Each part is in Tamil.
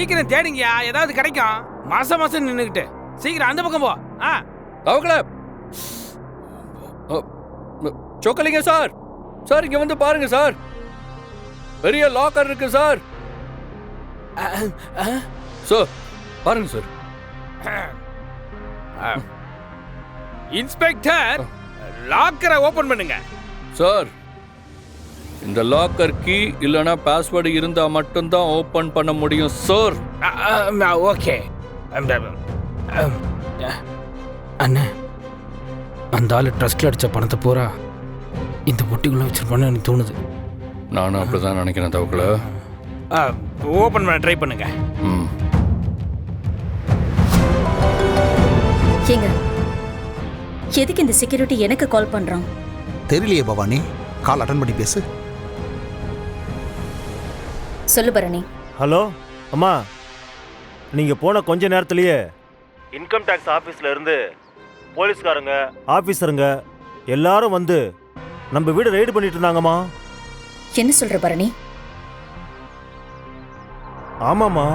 சீக்கிரம் தேடுங்கயா, ஏதாவது கிடைக்கும். மாசம் மாசம் நின்னுக்கிட்டு சீக்கிரம் அந்த பக்கம் போ. அவங்கள சொக்கலிங்க சார், சார் இங்க வந்து பாருங்க சார், பெரிய லாக்கர் இருக்கு சார். சார் பாருங்க சார். இன்ஸ்பெக்டர், லாக்கரை ஓபன் பண்ணுங்க. சார் இந்த லாக்கர் கீ இல்லனா பாஸ்வேர்டு இருந்தா மட்டும்தான் ஓபன் பண்ண முடியும் சார். ஓகே அண்ணே, அந்த ஆளு ட்ரஸ்ட்ல அடிச்ச பணத்தை பூரா இந்த பொட்டிக்குள்ள வச்சிருப்பான்னு எனக்கு தோணுது. நானும் அப்படிதான் நினைக்கிறேன். தவக்கல ஓபன் பண்ண ட்ரை பண்ணுங்க. ஏங்க, எதுக்கு இந்த செக்யூரிட்டி எனக்கு கால் பண்றான்? தெரியலையே பவானி, கால் அட்டன் பண்ணி பேசு. சொல்லு பரணி. ஹலோ அம்மா, நீங்க போன கொஞ்ச நேரத்திலேயே இன்கம் டேக்ஸ் ஆபீஸ்ல இருந்து போலீஸ்காரங்க, ஆபீசருங்க எல்லாரும் வந்து நம்ம வீடு ரெய்டு பண்ணிட்டு இருந்தாங்கம்மா. என்ன சொல்ற பரணி? ஆமாம்மா.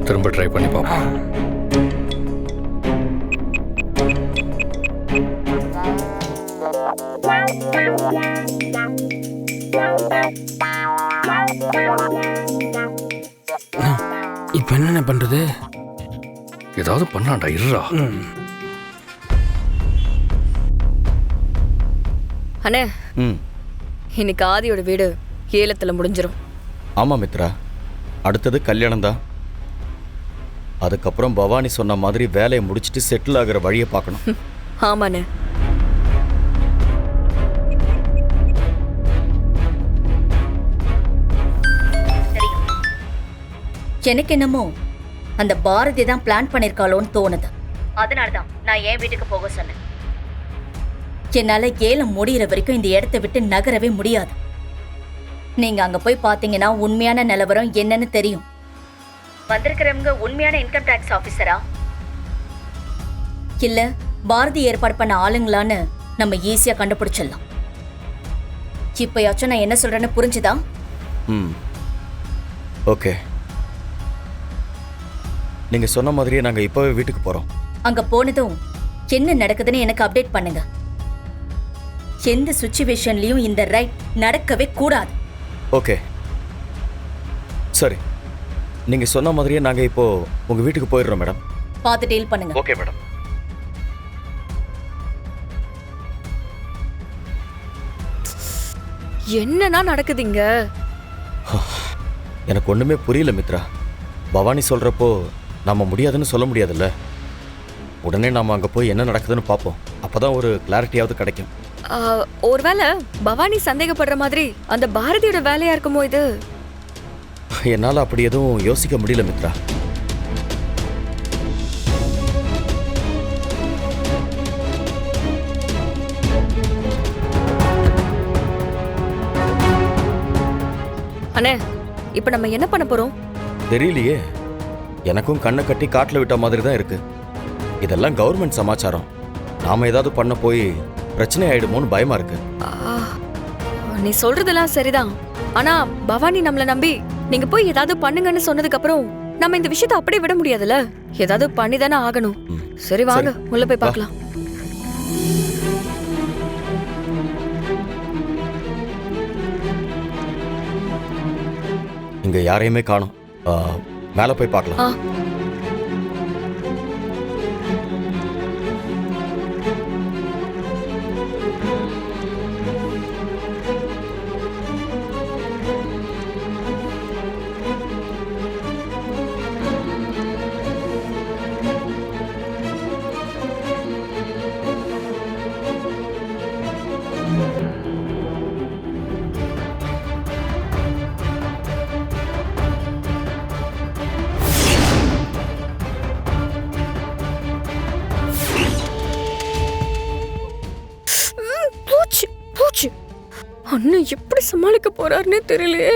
திரும்ப ட்ரை பண்ணி பார்ப்போம். இப்ப என்ன பண்றது? ஏதாவது பண்ணாண்டா, இருடா. அண்ணே, இன்னைக்கு ஆதியோட வீடு ஏலத்துல முடிஞ்சிரும். ஆமா மித்ரா, அடுத்தது கல்யாணம் தான். அதுக்கப்புறம் பவானி சொன்ன மாதிரி வேலையை முடிச்சுட்டு செட்டில் ஆகிற வழியை பார்க்கணும். ஆமாண்ணே. எனக்கு என்னமோ அந்த பாரதி தான் பிளான் பண்ணிருக்காளோன்னு தோணுது. அதனாலதான் நான் என் வீட்டுக்கு போக சொன்னேன். என்னால ஏலம் முடிகிற வரைக்கும் இந்த இடத்தை விட்டு நகரவே முடியாது. நீங்க அங்க போய் பாத்தீங்கன்னா உண்மையான நிலவரம் என்னன்னு தெரியும். வந்திருக்கிறவங்க உண்மையான இன்கம் டாக்ஸ் ஆபீசரா இல்ல பாரதி ஏற்பாடு பண்ண ஆளுங்களான்னு நம்ம ஈஸியா கண்டுபிடிச்சிடலாம். இப்பயாச்சும் நான் என்ன சொல்றேன்னு புரிஞ்சுதா? ஓகே, நீங்க சொன்ன மாதிரியே நாங்க இப்பவே வீட்டுக்கு போறோம். அங்க போனதும் என்ன நடக்குதுன்னு எனக்கு அப்டேட் பண்ணுங்க. எந்த சிச்சுவேஷன்லயும் இந்த ரைட் நடக்கவே கூடாது. ஓகே சரி, நீங்க சொன்ன மாதிரியே நாங்க இப்போ உங்க வீட்டுக்கு போயிடுறோம் மேடம். பார்த்து டீல் பண்ணுங்க. Okay madam. என்னன்னா நடக்குதுங்க? எனக்கு ஒண்ணுமே புரியல மித்ரா. பவானி சொல்றப்போ நம்ம முடியாதுன்னு சொல்ல முடியாதுல்ல. உடனே நாம அங்க போய் என்ன நடக்குதுன்னு பார்ப்போம். அப்பதான் ஒரு கிளாரிட்டியாவது கிடைக்கும். ஒருவேளை பவானி சந்தேகப்படுற மாதிரி அந்த பாரதியோட வேலையா இருக்குமோ இது? என்னால அப்படி எதுவும் யோசிக்க முடியல மித்ரா. அண்ணே, இப்ப நம்ம என்ன பண்ண போறோம்? தெரியலையே, எனக்கும் கண்ணை கட்டி காட்டுல விட்ட மாதிரி தான் இருக்கு. இதெல்லாம் கவர்மெண்ட் சமாச்சாரம். நாம ஏதாவது பண்ண போய் பிரச்சனை ஆயிடுமோன்னு பயமா இருக்கு. நீ சொல்றதெல்லாம் சரிதான். ஆனா பவானி நம்மள நம்பி நீங்க போய் ஏதாவது பண்ணுங்கன்னு சொன்னதுக்கு அப்புறம் நம்ம இந்த விஷயத்தை அப்படியே விட முடியாதுல்ல. ஏதாவது பண்ணி தானே ஆகணும். சரி வாங்க, உள்ள போய் பார்க்கலாம். இங்க யாரையுமே காணோம். மேல போய் பார்க்கலாம். அண்ணன் எப்படி சமாளிக்க போறாருன்னே தெரியலையே.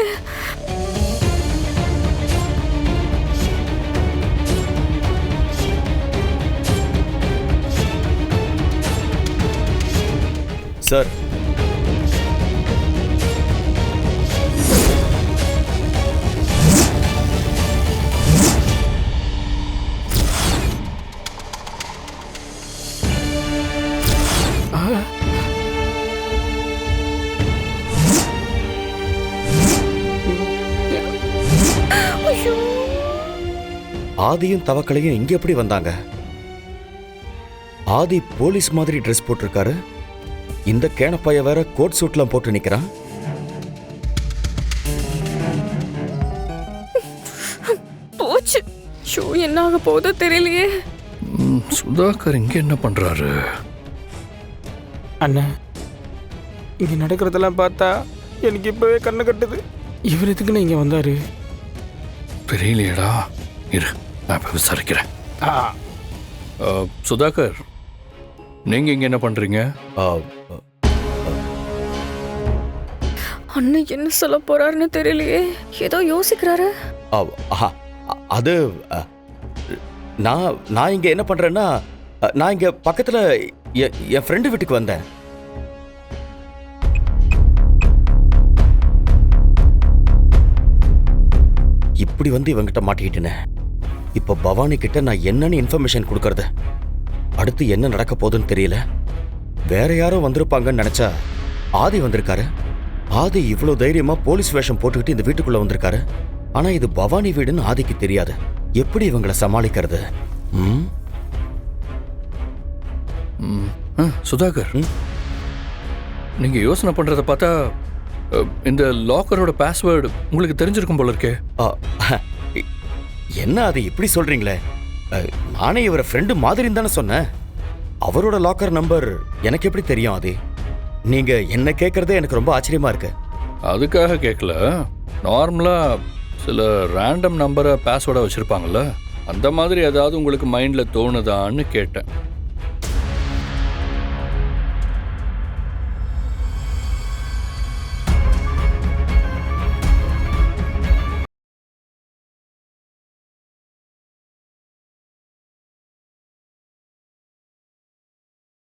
சார், ஆதியும் தவக்கலையும் இங்க எப்படி வந்தாங்க? ஆதி போலீஸ் மாதிரி ட்ரெஸ் போட்டிருக்காரு. இந்த கேனப்பைய வேற கோட் சூட்லாம் போட்டு நிக்கிறான். போச்சு. ஷோ, என்ன ஆக போதோ தெரியலையே. சுதாகர் இங்க என்ன பண்றாரு? அண்ணே, இங்கே நடக்கிறதெல்லாம் பார்த்தா எனக்கு இப்போவே கண்ணை கட்டுது. இவர் எதுக்குன்னு இங்கே வந்தார்? தெரியலையேடா. இரு, நான் இப்ப விசாரிக்கிறேன். சுதாகர், நீங்க இங்க என்ன பண்றீங்க? ஆ, அண்ணன் என்ன சொல்ல போறாருன்னு தெரியலையே. ஏதோ யோசிக்கிறாரு. ஆ, ஆஹா, அது நான் இங்க என்ன பண்றேன்னா, நான் இங்க பக்கத்துல என் ஃப்ரெண்டு வீட்டுக்கு வந்தேன். இப்படி வந்து இவங்கிட்ட மாட்டிக்கிட்டேனே. இப்ப பவானி கிட்ட நான் என்னன்னு இன்ஃபர்மேஷன் கொடுக்கறது? அடுத்து என்ன நடக்க போகுதுன்னு தெரியல. வேற யாரோ வந்திருப்பாங்கன்னு நினைச்சா ஆதி வந்திருக்காரு. ஆதி இவ்வளவு தைரியமா போலீஸ் வேஷம் போட்டுக்கிட்டு இந்த வீட்டுக்குள்ள வந்திருக்காரு. ஆனா இது பவானி வீடுன்னு ஆதிக்கு தெரியாது. எப்படி இவங்களை சமாளிக்கிறது? சுதாகர், நீங்க யோசனை பண்றத பார்த்தா இந்த லாக்கரோட பாஸ்வேர்டு உங்களுக்கு தெரிஞ்சிருக்கும் போல இருக்கே. என்ன அது இப்படி சொல்றீங்களே? நானே இவர ஃப்ரெண்டு மாதிரின்னு தானே சொன்னேன். அவரோட லாக்கர் நம்பர் எனக்கு எப்படி தெரியும்? அது நீங்க என்ன கேட்கறதே எனக்கு ரொம்ப ஆச்சரியமா இருக்கு. அதுக்காக கேட்கல. நார்மலா சில ரேண்டம் நம்பரை பாஸ்வேர்டா வச்சிருப்பாங்கல்ல, அந்த மாதிரி ஏதாவது உங்களுக்கு மைண்ட்ல தோணுதான்னு கேட்டேன்.